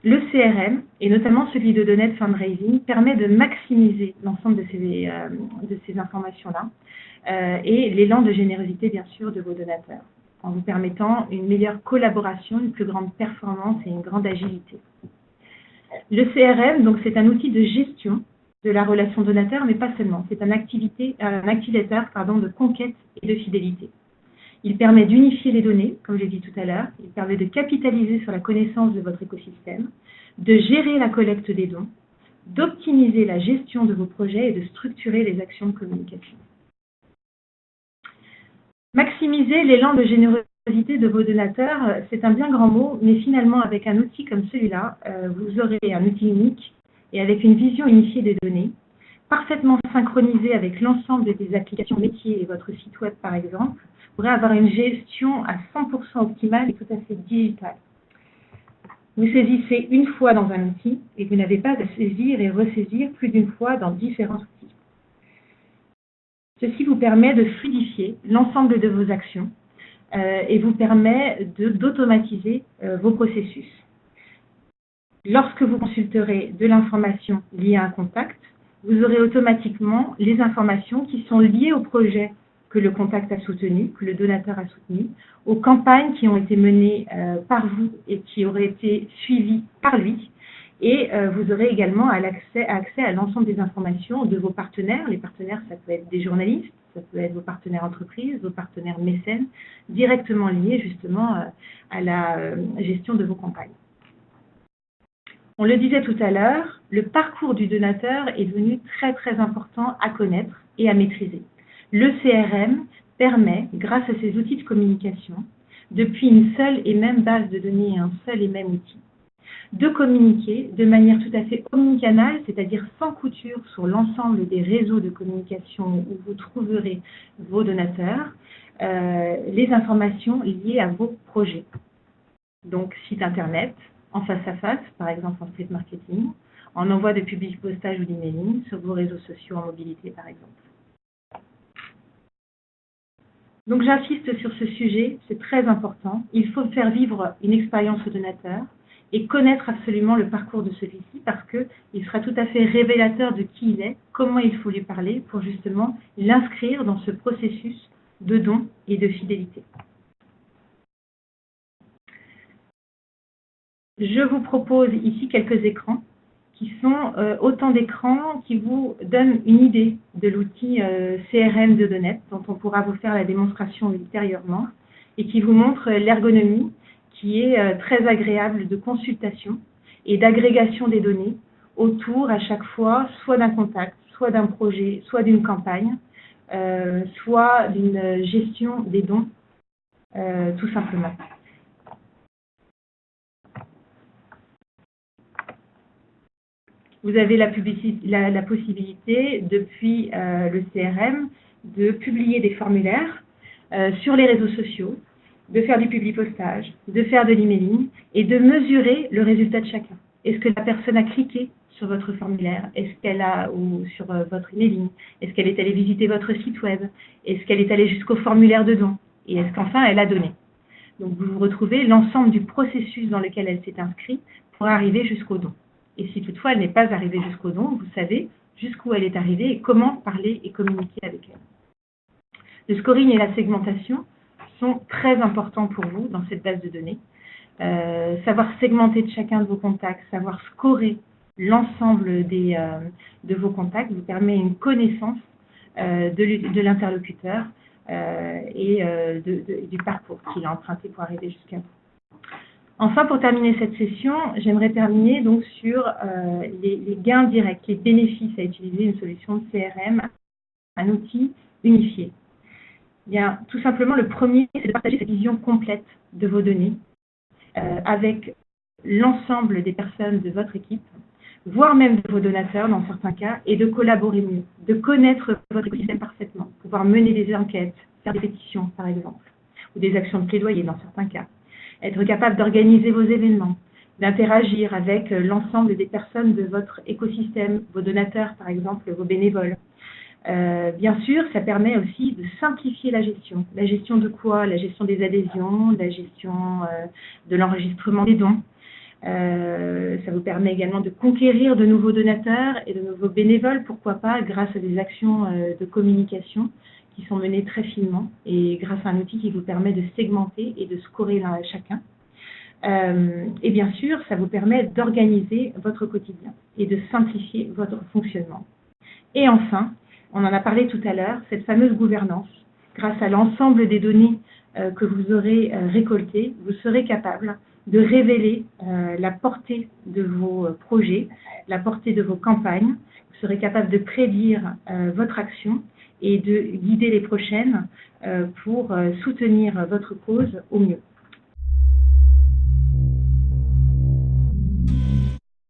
Le CRM, et notamment celui de Donate Fundraising, permet de maximiser l'ensemble de ces informations-là et l'élan de générosité, bien sûr, de vos donateurs, en vous permettant une meilleure collaboration, une plus grande performance et une grande agilité. Le CRM, donc, c'est un outil de gestion de la relation donateur, mais pas seulement. C'est un activateur de conquête et de fidélité. Il permet d'unifier les données, comme je l'ai dit tout à l'heure. Il permet de capitaliser sur la connaissance de votre écosystème, de gérer la collecte des dons, d'optimiser la gestion de vos projets et de structurer les actions de communication. Maximiser l'élan de générosité de vos donateurs, c'est un bien grand mot, mais finalement, avec un outil comme celui-là, vous aurez un outil unique et avec une vision unifiée des données, parfaitement synchronisé avec l'ensemble des applications métiers et votre site web, par exemple, vous pourrez avoir une gestion à 100% optimale et tout à fait digitale. Vous saisissez une fois dans un outil et vous n'avez pas à saisir et ressaisir plus d'une fois dans différents outils. Ceci vous permet de fluidifier l'ensemble de vos actions et vous permet d'automatiser vos processus. Lorsque vous consulterez de l'information liée à un contact, vous aurez automatiquement les informations qui sont liées au projet que le contact a soutenu, que le donateur a soutenu, aux campagnes qui ont été menées par vous et qui auraient été suivies par lui. Et vous aurez également accès à l'ensemble des informations de vos partenaires. Les partenaires, ça peut être des journalistes, ça peut être vos partenaires entreprises, vos partenaires mécènes, directement liés justement à la gestion de vos campagnes. On le disait tout à l'heure, le parcours du donateur est devenu très très important à connaître et à maîtriser. Le CRM permet, grâce à ces outils de communication, depuis une seule et même base de données et un seul et même outil, de communiquer de manière tout à fait omnicanale, c'est-à-dire sans couture sur l'ensemble des réseaux de communication où vous trouverez vos donateurs, les informations liées à vos projets. Donc, site internet, en face à face, par exemple en street marketing, en envoi de public postage ou d'emailing, sur vos réseaux sociaux en mobilité, par exemple. Donc j'insiste sur ce sujet, c'est très important. Il faut faire vivre une expérience au donateur et connaître absolument le parcours de celui-ci parce qu'il sera tout à fait révélateur de qui il est, comment il faut lui parler pour justement l'inscrire dans ce processus de don et de fidélité. Je vous propose ici quelques écrans qui sont autant d'écrans qui vous donnent une idée de l'outil CRM de Donate, dont on pourra vous faire la démonstration ultérieurement, et qui vous montre l'ergonomie qui est très agréable de consultation et d'agrégation des données autour à chaque fois, soit d'un contact, soit d'un projet, soit d'une campagne, soit d'une gestion des dons, tout simplement. Vous avez la possibilité, depuis le CRM, de publier des formulaires sur les réseaux sociaux, de faire du publipostage, de faire de l'emailing et de mesurer le résultat de chacun. Est-ce que la personne a cliqué sur votre formulaire? Est-ce qu'elle a, ou sur votre emailing? Est-ce qu'elle est allée visiter votre site web? Est-ce qu'elle est allée jusqu'au formulaire de don? Et est-ce qu'enfin elle a donné? Donc vous retrouvez l'ensemble du processus dans lequel elle s'est inscrite pour arriver jusqu'au don. Et si toutefois elle n'est pas arrivée jusqu'au don, vous savez jusqu'où elle est arrivée et comment parler et communiquer avec elle. Le scoring et la segmentation sont très importants pour vous dans cette base de données. Savoir segmenter de chacun de vos contacts, savoir scorer l'ensemble de vos contacts vous permet une connaissance de l'interlocuteur et du parcours qu'il a emprunté pour arriver jusqu'à vous. Enfin, pour terminer cette session, j'aimerais terminer donc sur les gains directs, les bénéfices à utiliser une solution de CRM, un outil unifié. Bien, tout simplement, le premier, c'est de partager cette vision complète de vos données avec l'ensemble des personnes de votre équipe, voire même de vos donateurs dans certains cas, et de collaborer mieux, de connaître votre écosystème parfaitement, pouvoir mener des enquêtes, faire des pétitions par exemple, ou des actions de plaidoyer dans certains cas. Être capable d'organiser vos événements, d'interagir avec l'ensemble des personnes de votre écosystème, vos donateurs par exemple, vos bénévoles. Bien sûr, ça permet aussi de simplifier la gestion. La gestion de quoi? La gestion des adhésions, la gestion de l'enregistrement des dons, Ça vous permet également de conquérir de nouveaux donateurs et de nouveaux bénévoles, pourquoi pas, grâce à des actions de communication qui sont menées très finement et grâce à un outil qui vous permet de segmenter et de scorer chacun. Et bien sûr, ça vous permet d'organiser votre quotidien et de simplifier votre fonctionnement. Et enfin, on en a parlé tout à l'heure, cette fameuse gouvernance, grâce à l'ensemble des données que vous aurez récoltées, vous serez capable de révéler la portée de vos projets, la portée de vos campagnes, vous serez capable de prédire votre action et de guider les prochaines pour soutenir votre cause au mieux.